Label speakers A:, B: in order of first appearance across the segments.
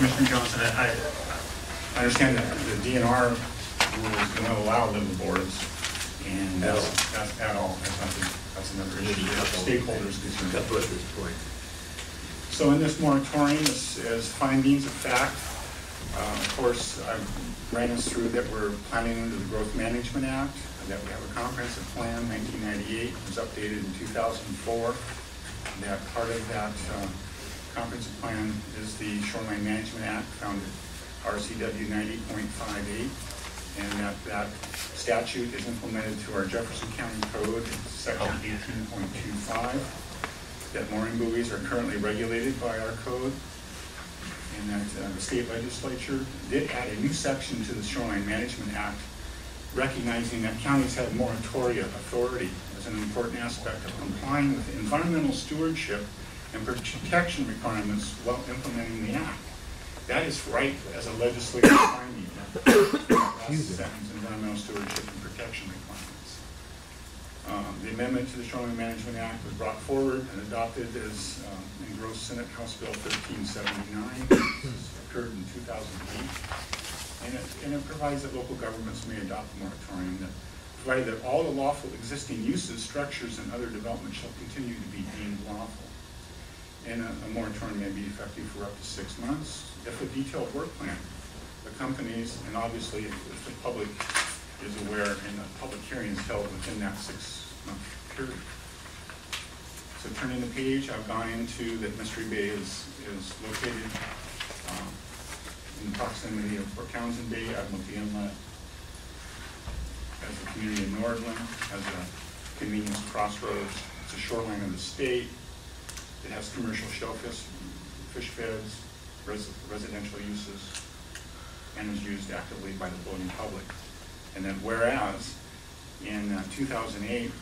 A: Commissioner Johnson, I understand that the DNR rule is going to allow living boards, and that's at all. That's another issue. Stakeholders concerned.
B: Couple at this point.
A: So in this moratorium, as findings of fact, of course, I ran us through that we're planning under the Growth Management Act, that we have a comprehensive plan, 1998, was updated in 2004. That part of that comprehensive plan is the Shoreline Management Act, found at RCW 90.58, and that statute is implemented to our Jefferson County Code, section 18.25, that mooring buoys are currently regulated by our code, and that the state legislature did add a new section to the Shoreline Management Act, recognizing that counties have moratoria authority as an important aspect of complying with environmental stewardship and protection requirements while implementing the act. That is right as a legislative finding. Last sentence, environmental stewardship and protection requirements. The amendment to the Shoreline Management Act was brought forward and adopted as engrossed Senate House Bill 1379. This occurred in 2008. And it provides that local governments may adopt a moratorium that provided that all the lawful existing uses, structures, and other development shall continue to be deemed lawful. And a moratorium may be effective for up to 6 months if a detailed work plan accompanies, and obviously if the public is aware and a public hearing is held within that 6-month period. So turning the page, I've gone into that Mystery Bay is located in proximity of Fort Townsend Bay, Admiralty Inlet, as a community in Nordland, as a convenience crossroads. It's a shoreline of the state. It has commercial shellfish, fish beds, residential uses, and is used actively by the boating public. And then whereas in 2008,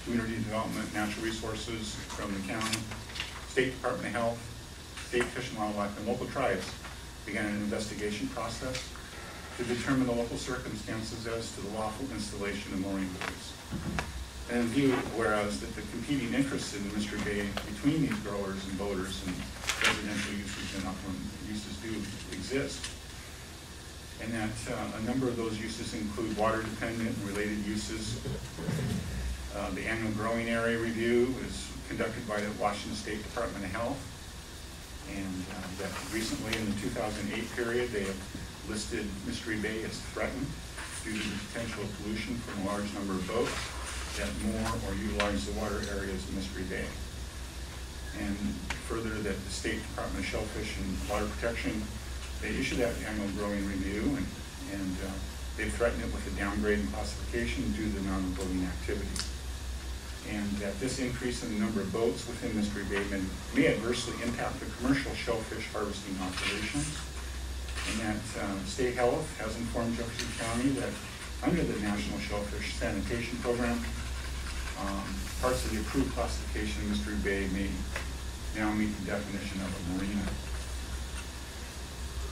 A: Community Development, Natural Resources from the county, State Department of Health, State Fish and Wildlife, and local tribes began an investigation process to determine the local circumstances as to the lawful installation of mooring buoys. And view, whereas that the competing interests in the Mystery Bay between these growers and boaters and residential uses and upland uses do exist. And that a number of those uses include water-dependent and related uses. The annual growing area review is conducted by the Washington State Department of Health. And that recently in the 2008 period, they have listed Mystery Bay as threatened due to the potential pollution from a large number of boats that moor or utilize the water areas of Mystery Bay. And further, that the State Department of Shellfish and Water Protection, they issued that annual growing review, and they've threatened it with a downgrade in classification due to the amount of boating activity. And that this increase in the number of boats within Mystery Bay may adversely impact the commercial shellfish harvesting operations. And that State Health has informed Jefferson County that under the National Shellfish Sanitation Program, parts of the approved classification of Mystery Bay may now meet the definition of a marina.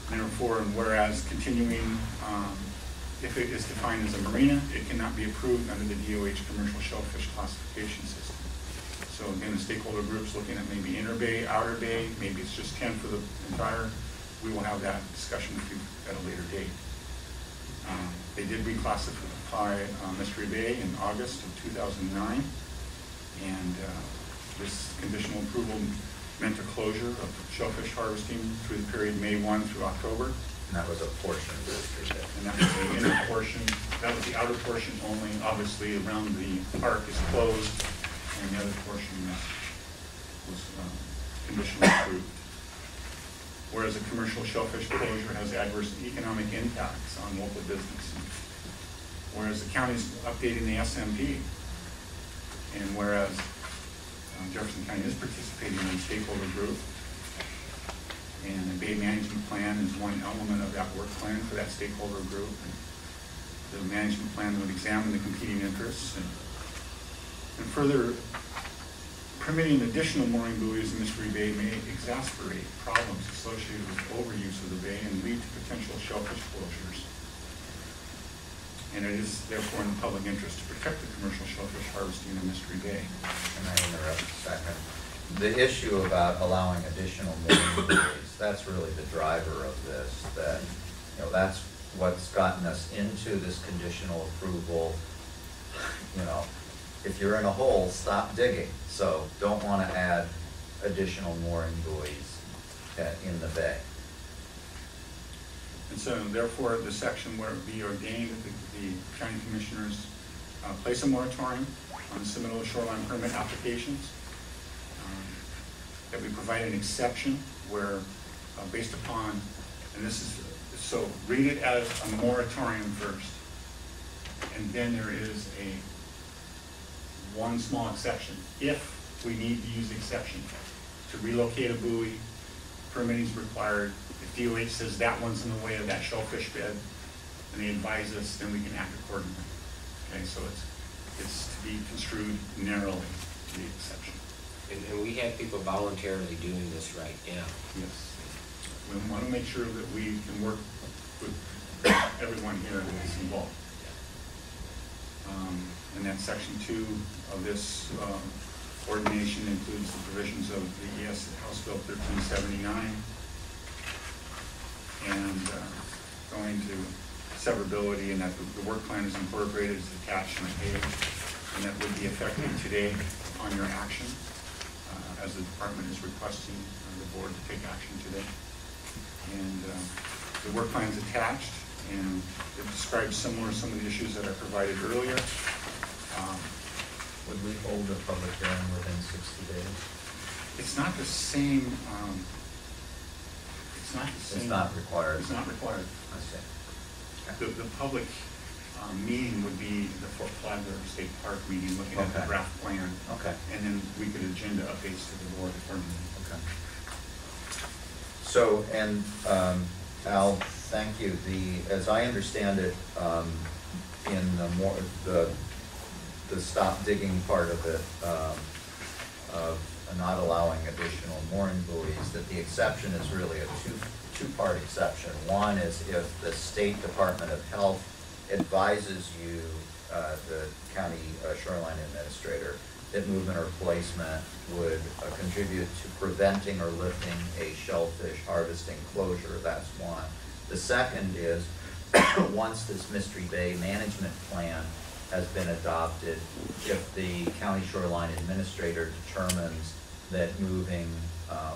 A: Therefore, and whereas continuing, if it is defined as a marina, it cannot be approved under the DOH commercial shellfish classification system. So again, the stakeholder group's looking at maybe inner bay, outer bay, maybe it's just 10 for the entire. We will have that discussion with you at a later date. They did reclassify Mystery Bay in August of 2009, and this conditional approval meant a closure of shellfish harvesting through the period May 1 through October.
B: And that was a portion of Mystery Bay.
A: And that was the inner portion. That was the outer portion only. Obviously, around the park is closed, and the other portion was conditionally approved. Whereas a commercial shellfish closure has adverse economic impacts on local business. Whereas the county is updating the SMP, and whereas Jefferson County is participating in the stakeholder group, and the Bay Management Plan is one element of that work plan for that stakeholder group. And the management plan would examine the competing interests and further permitting additional mooring buoys in Mystery Bay may exacerbate problems associated with overuse of the bay and lead to potential shellfish closures. And it is therefore in the public interest to protect the commercial shellfish harvesting in Mystery Bay.
B: Can I interrupt a second? The issue about allowing additional mooring buoys, that's really the driver of this, that, you know, that's what's gotten us into this conditional approval. You know, if you're in a hole, stop digging. So don't want to add additional mooring buoys in the bay.
A: And so therefore, the section where it be ordained that the county commissioners place a moratorium on the submittal of shoreline permit applications, that we provide an exception where, based upon, and this is, so read it as a moratorium first, and then there is one small exception. If we need to use exception to relocate a buoy, permitting is required. If DOH says that one's in the way of that shellfish bed, and they advise us, then we can act accordingly. Okay, so it's to be construed narrowly, the exception.
C: And we have people voluntarily doing this right now.
A: Yes. We want to make sure that we can work with everyone here that is involved. And that section 2 of this ordination includes the provisions of the House Bill 1379 and going to severability, and that the work plan is incorporated as attached on the page, and that would be effective today on your action, as the department is requesting the board to take action today. And the work plan is attached, and it describes some of the issues that I provided earlier.
B: Would we hold a public hearing within 60 days?
A: It's not the same. It's not the same.
B: It's not required.
A: It's not required.
B: I see.
A: The public meeting would be the Fort Flagler State Park meeting, looking at the
B: Okay.
A: draft plan.
B: Okay.
A: And then we could agenda updates to the board accordingly.
B: Okay. So, and Al, thank you. As I understand it, in the stop digging part of it, of not allowing additional mooring buoys, that the exception is really a two-part exception. One is if the State Department of Health advises you, the county shoreline administrator, that movement or placement would contribute to preventing or lifting a shellfish harvesting closure. That's one. The second is once this Mystery Bay management plan has been adopted, if the county shoreline administrator determines that moving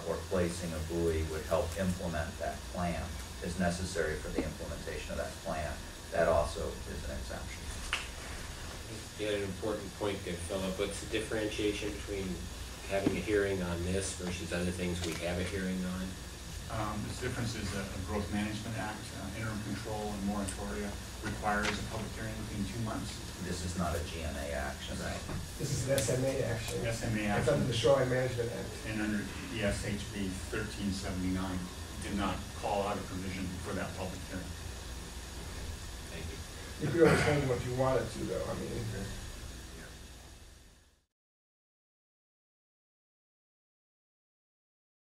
B: or placing a buoy would help implement that plan, is necessary for the implementation of that plan, that also is an exemption.
C: You had an important point there, Philip. What's the differentiation between having a hearing on this versus other things we have a hearing on?
A: The difference is a Growth Management Act, interim control and moratoria requires a public hearing within 2 months.
B: This is not a GMA action.
C: Right.
D: This is an SMA action.
A: SMA
D: It's
A: action.
D: under the Shoreline Management Act.
A: And under ESHB 1379, did not call out a provision for that public hearing.
C: Thank you.
D: You could always change what you wanted to, though. I mean,